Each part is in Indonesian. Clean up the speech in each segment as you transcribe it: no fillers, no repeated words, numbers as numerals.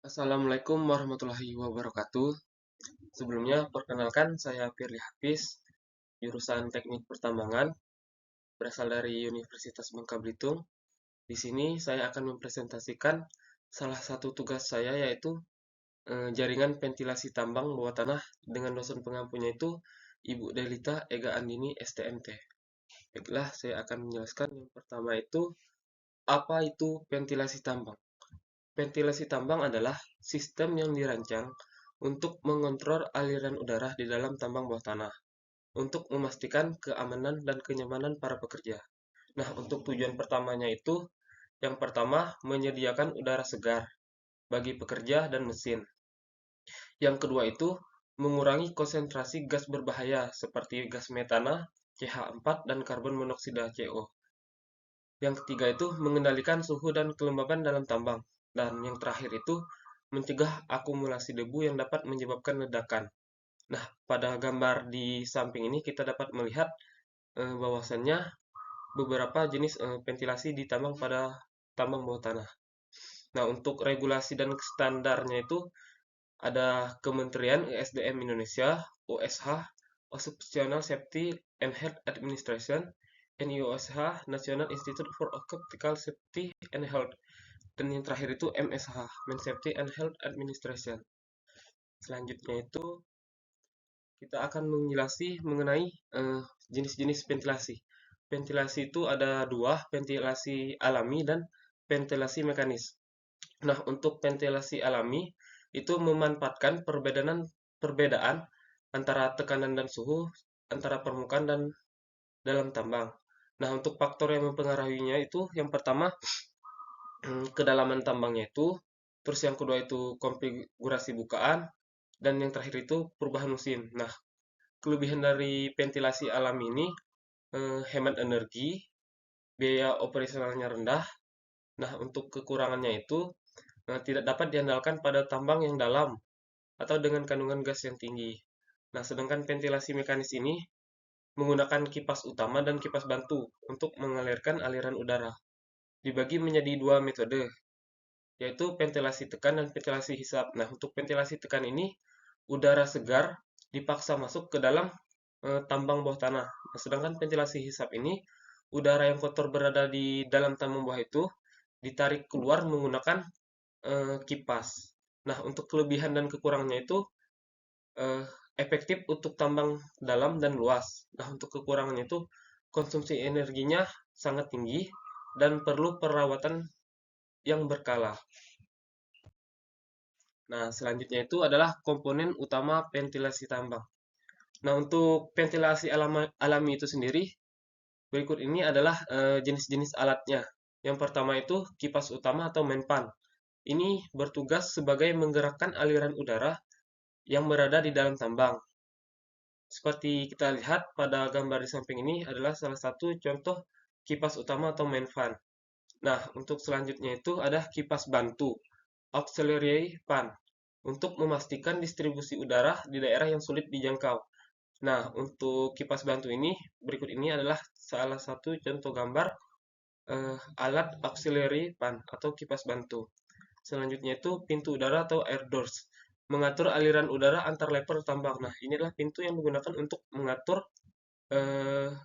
Assalamualaikum warahmatullahi wabarakatuh. Sebelumnya, perkenalkan saya Firly Hafiz, jurusan Teknik Pertambangan, berasal dari Universitas Bangka Belitung. Di sini saya akan mempresentasikan salah satu tugas saya yaitu jaringan ventilasi tambang bawah tanah dengan dosen pengampunya itu Ibu Delita Ega Andini STMT. Baiklah, saya akan menjelaskan yang pertama itu apa itu ventilasi tambang. Ventilasi tambang adalah sistem yang dirancang untuk mengontrol aliran udara di dalam tambang bawah tanah, untuk memastikan keamanan dan kenyamanan para pekerja. Nah, untuk tujuan pertamanya itu, yang pertama, menyediakan udara segar bagi pekerja dan mesin. Yang kedua itu, mengurangi konsentrasi gas berbahaya seperti gas metana, CH4, dan karbon monoksida CO. Yang ketiga itu mengendalikan suhu dan kelembaban dalam tambang. Dan yang terakhir itu mencegah akumulasi debu yang dapat menyebabkan ledakan. Nah, pada gambar di samping ini kita dapat melihat bahwasannya beberapa jenis ventilasi di tambang pada tambang bawah tanah. Nah, untuk regulasi dan standarnya itu ada Kementerian ESDM Indonesia, OSH, Occupational Safety and Health Administration, NIOSH, National Institute for Occupational Safety and Health, dan yang terakhir itu MSH, Men Safety and Health Administration. Selanjutnya itu kita akan menjelasi mengenai jenis-jenis ventilasi. Ventilasi itu ada dua, ventilasi alami dan ventilasi mekanis. Nah, untuk ventilasi alami itu memanfaatkan perbedaan antara tekanan dan suhu antara permukaan dan dalam tambang. Nah, untuk faktor yang mempengaruhinya itu yang pertama kedalaman tambangnya itu, terus yang kedua itu konfigurasi bukaan, dan yang terakhir itu perubahan musim. Nah, kelebihan dari ventilasi alam ini hemat energi, biaya operasionalnya rendah. Nah, untuk kekurangannya itu tidak dapat diandalkan pada tambang yang dalam atau dengan kandungan gas yang tinggi. Nah, sedangkan ventilasi mekanis ini menggunakan kipas utama dan kipas bantu untuk mengalirkan aliran udara. Dibagi menjadi dua metode, yaitu ventilasi tekan dan ventilasi hisap. Nah, untuk ventilasi tekan ini, udara segar dipaksa masuk ke dalam tambang bawah tanah. Nah, sedangkan ventilasi hisap ini, udara yang kotor berada di dalam tambang bawah itu ditarik keluar menggunakan kipas. Nah, untuk kelebihan dan kekurangannya itu eh, efektif untuk tambang dalam dan luas. Nah, untuk kekurangannya itu konsumsi energinya sangat tinggi dan perlu perawatan yang berkala. Nah, selanjutnya itu adalah komponen utama ventilasi tambang. Nah, untuk ventilasi alami itu sendiri, berikut ini adalah jenis-jenis alatnya. Yang pertama itu kipas utama atau main fan. Ini bertugas sebagai menggerakkan aliran udara yang berada di dalam tambang. Seperti kita lihat pada gambar di samping ini adalah salah satu contoh kipas utama atau main fan. Nah, untuk selanjutnya itu ada kipas bantu, auxiliary fan, untuk memastikan distribusi udara di daerah yang sulit dijangkau. Nah, untuk kipas bantu ini, berikut ini adalah salah satu contoh gambar alat auxiliary fan atau kipas bantu. Selanjutnya itu pintu udara atau air doors, mengatur aliran udara antar level tambang. Nah, ini adalah pintu yang digunakan untuk mengatur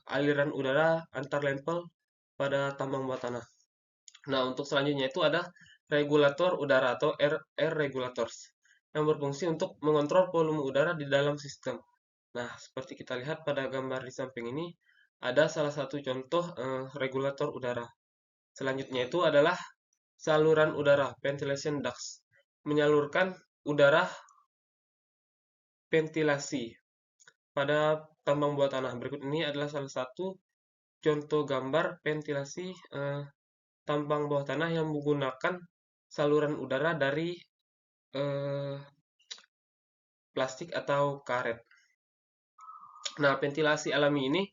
aliran udara antar level pada tambang bawah tanah. Nah, untuk selanjutnya itu ada regulator udara atau air regulators yang berfungsi untuk mengontrol volume udara di dalam sistem. Nah, seperti kita lihat pada gambar di samping ini, ada salah satu contoh regulator udara. Selanjutnya itu adalah saluran udara, ventilation ducts, menyalurkan udara ventilasi pada tambang bawah tanah. Berikut ini adalah salah satu contoh gambar ventilasi tambang bawah tanah yang menggunakan saluran udara dari eh, plastik atau karet. Nah, ventilasi alami ini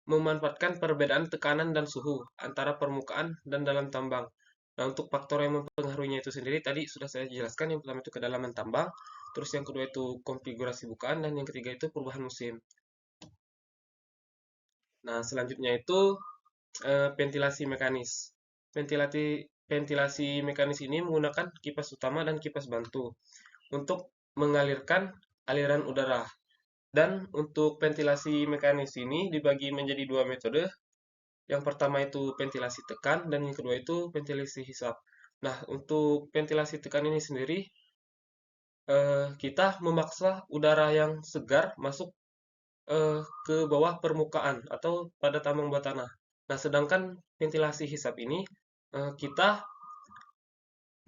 memanfaatkan perbedaan tekanan dan suhu antara permukaan dan dalam tambang. Nah, untuk faktor yang mempengaruhinya itu sendiri tadi sudah saya jelaskan. Yang pertama itu kedalaman tambang, terus yang kedua itu konfigurasi bukaan, dan yang ketiga itu perubahan musim. Nah, selanjutnya itu ventilasi mekanis. Ventilasi ventilasi mekanis ini menggunakan kipas utama dan kipas bantu untuk mengalirkan aliran udara. Dan untuk ventilasi mekanis ini dibagi menjadi dua metode. Yang pertama itu ventilasi tekan dan yang kedua itu ventilasi hisap. Nah, untuk ventilasi tekan ini sendiri kita memaksa udara yang segar masuk ke bawah permukaan atau pada tambang bawah tanah. Nah, sedangkan ventilasi hisap ini kita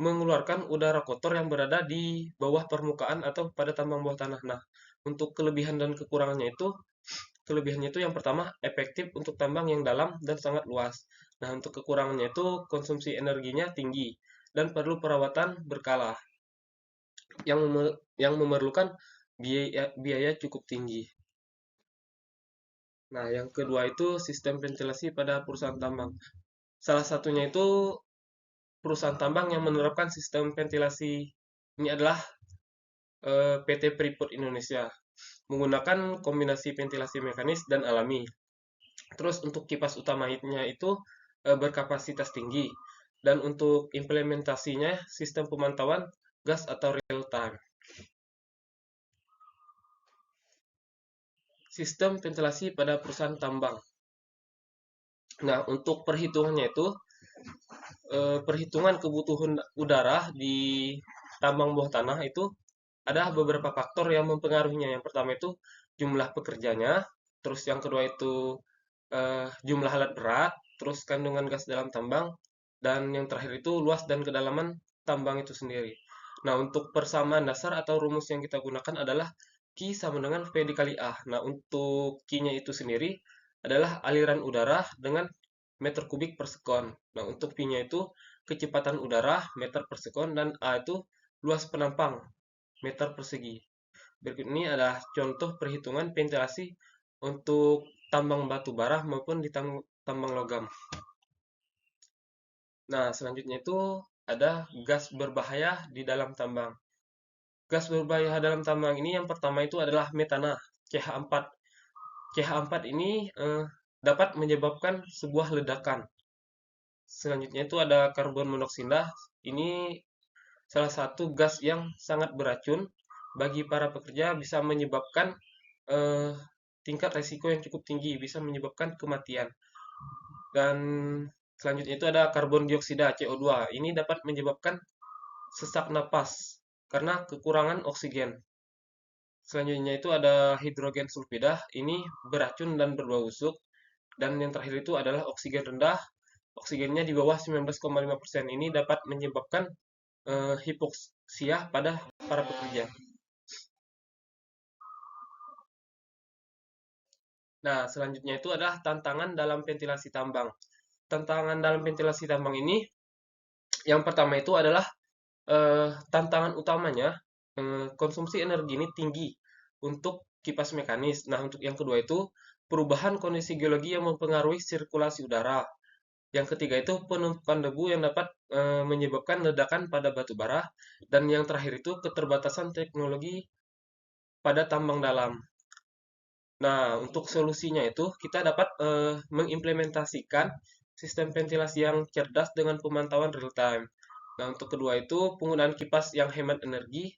mengeluarkan udara kotor yang berada di bawah permukaan atau pada tambang bawah tanah. Nah, untuk kelebihan dan kelebihannya itu yang pertama efektif untuk tambang yang dalam dan sangat luas. Nah, untuk kekurangannya itu konsumsi energinya tinggi dan perlu perawatan berkala yang memerlukan biaya cukup tinggi. Nah, yang kedua itu sistem ventilasi pada perusahaan tambang. Salah satunya itu perusahaan tambang yang menerapkan sistem ventilasi ini adalah PT Freeport Indonesia menggunakan kombinasi ventilasi mekanis dan alami. Terus untuk kipas utamanya itu berkapasitas tinggi dan untuk implementasinya sistem pemantauan gas atau real time. Sistem ventilasi pada perusahaan tambang. Nah, untuk perhitungannya itu perhitungan kebutuhan udara di tambang bawah tanah itu ada beberapa faktor yang mempengaruhinya. Yang pertama itu jumlah pekerjanya, terus yang kedua itu jumlah alat berat, terus kandungan gas dalam tambang, dan yang terakhir itu luas dan kedalaman tambang itu sendiri. Nah, untuk persamaan dasar atau rumus yang kita gunakan adalah Q sama dengan V dikali A. Nah, untuk Q-nya itu sendiri adalah aliran udara dengan meter kubik per sekon. Nah, untuk V-nya itu kecepatan udara meter per sekon dan A itu luas penampang meter persegi. Berikut ini adalah contoh perhitungan ventilasi untuk tambang batu bara maupun di tambang logam. Nah, selanjutnya itu ada gas berbahaya di dalam tambang. Gas berbahaya dalam tambang ini yang pertama itu adalah metana, CH4. CH4 ini dapat menyebabkan sebuah ledakan. Selanjutnya itu ada karbon monoksida. Ini salah satu gas yang sangat beracun bagi para pekerja, bisa menyebabkan eh, tingkat resiko yang cukup tinggi, bisa menyebabkan kematian. Dan selanjutnya itu ada karbon dioksida CO2. Ini dapat menyebabkan sesak napas karena kekurangan oksigen. Selanjutnya itu ada hidrogen sulfida. Ini beracun dan berbau busuk. Dan yang terakhir itu adalah oksigen rendah. Oksigennya di bawah 19,5%. Ini dapat menyebabkan hipoksia pada para pekerja. Nah, selanjutnya itu adalah tantangan dalam ventilasi tambang. Tantangan dalam ventilasi tambang ini, yang pertama itu adalah tantangan utamanya, konsumsi energi ini tinggi untuk kipas mekanis. Nah, untuk yang kedua itu perubahan kondisi geologi yang mempengaruhi sirkulasi udara. Yang ketiga itu penumpukan debu yang dapat menyebabkan ledakan pada batu bara. Dan yang terakhir itu keterbatasan teknologi pada tambang dalam. Nah, untuk solusinya itu kita dapat mengimplementasikan sistem ventilasi yang cerdas dengan pemantauan real time. Nah, untuk kedua itu penggunaan kipas yang hemat energi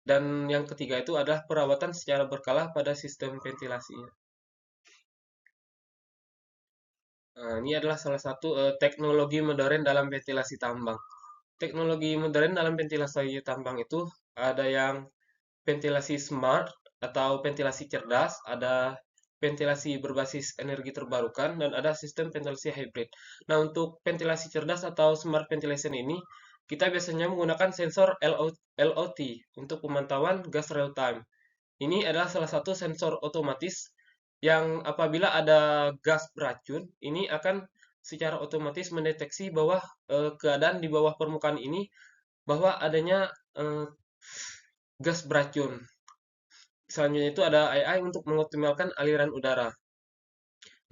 dan yang ketiga itu adalah perawatan secara berkala pada sistem ventilasinya. Nah, ini adalah salah satu teknologi modern dalam ventilasi tambang. Teknologi modern dalam ventilasi tambang itu ada yang ventilasi smart atau ventilasi cerdas, ada ventilasi berbasis energi terbarukan, dan ada sistem ventilasi hybrid. Nah, untuk ventilasi cerdas atau smart ventilation ini, kita biasanya menggunakan sensor LOT untuk pemantauan gas real time. Ini adalah salah satu sensor otomatis yang apabila ada gas beracun, ini akan secara otomatis mendeteksi bahwa keadaan di bawah permukaan ini bahwa adanya gas beracun. Selanjutnya itu ada AI untuk mengoptimalkan aliran udara.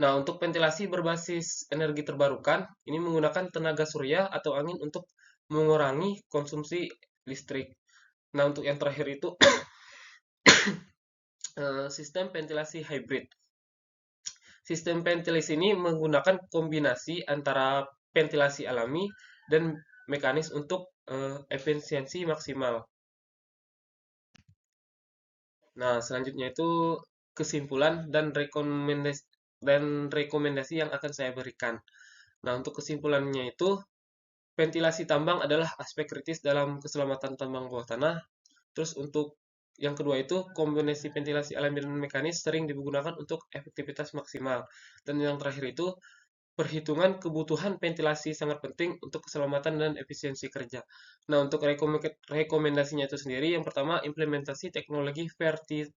Nah, untuk ventilasi berbasis energi terbarukan, ini menggunakan tenaga surya atau angin untuk mengurangi konsumsi listrik. Nah, untuk yang terakhir itu sistem ventilasi hybrid. Sistem ventilasi ini menggunakan kombinasi antara ventilasi alami dan mekanis untuk efisiensi maksimal. Nah, selanjutnya itu kesimpulan dan rekomendasi yang akan saya berikan. Nah, untuk kesimpulannya itu, ventilasi tambang adalah aspek kritis dalam keselamatan tambang bawah tanah. Terus untuk yang kedua itu, kombinasi ventilasi alami dan mekanis sering digunakan untuk efektivitas maksimal. Dan yang terakhir itu, perhitungan kebutuhan ventilasi sangat penting untuk keselamatan dan efisiensi kerja. Nah, untuk rekomendasinya itu sendiri, yang pertama implementasi teknologi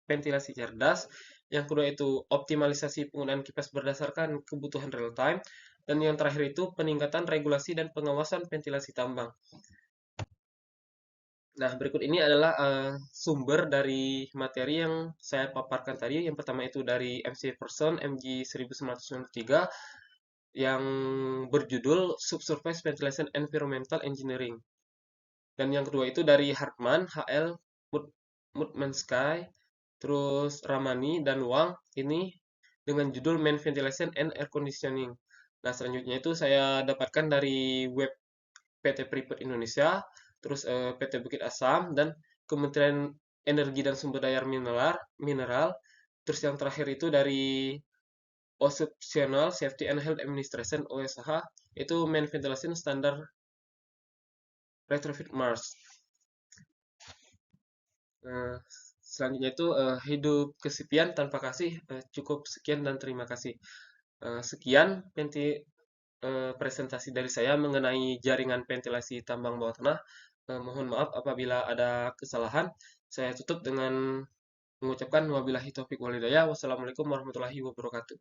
ventilasi cerdas, yang kedua itu optimalisasi penggunaan kipas berdasarkan kebutuhan real time, dan yang terakhir itu peningkatan regulasi dan pengawasan ventilasi tambang. Nah, berikut ini adalah sumber dari materi yang saya paparkan tadi. Yang pertama itu dari MC Person MG 1993 yang berjudul Subsurface Ventilation Environmental Engineering. Dan yang kedua itu dari Hartman, HL, Mutmansky, terus Ramani dan Wang ini dengan judul Main Ventilation and Air Conditioning. Nah, selanjutnya itu saya dapatkan dari web PT Freeport Indonesia, terus PT Bukit Asam, dan Kementerian Energi dan Sumber Daya Mineral. Terus yang terakhir itu dari Occupational Safety and Health Administration OSH, itu main ventilation standar retrofit Mars. Eh, Selanjutnya itu hidup kesepian tanpa kasih. Cukup sekian dan terima kasih. Sekian presentasi dari saya mengenai jaringan ventilasi tambang bawah tanah. Mohon maaf apabila ada kesalahan. Saya tutup dengan mengucapkan wabillahi taufik walhidayah. Wassalamualaikum warahmatullahi wabarakatuh.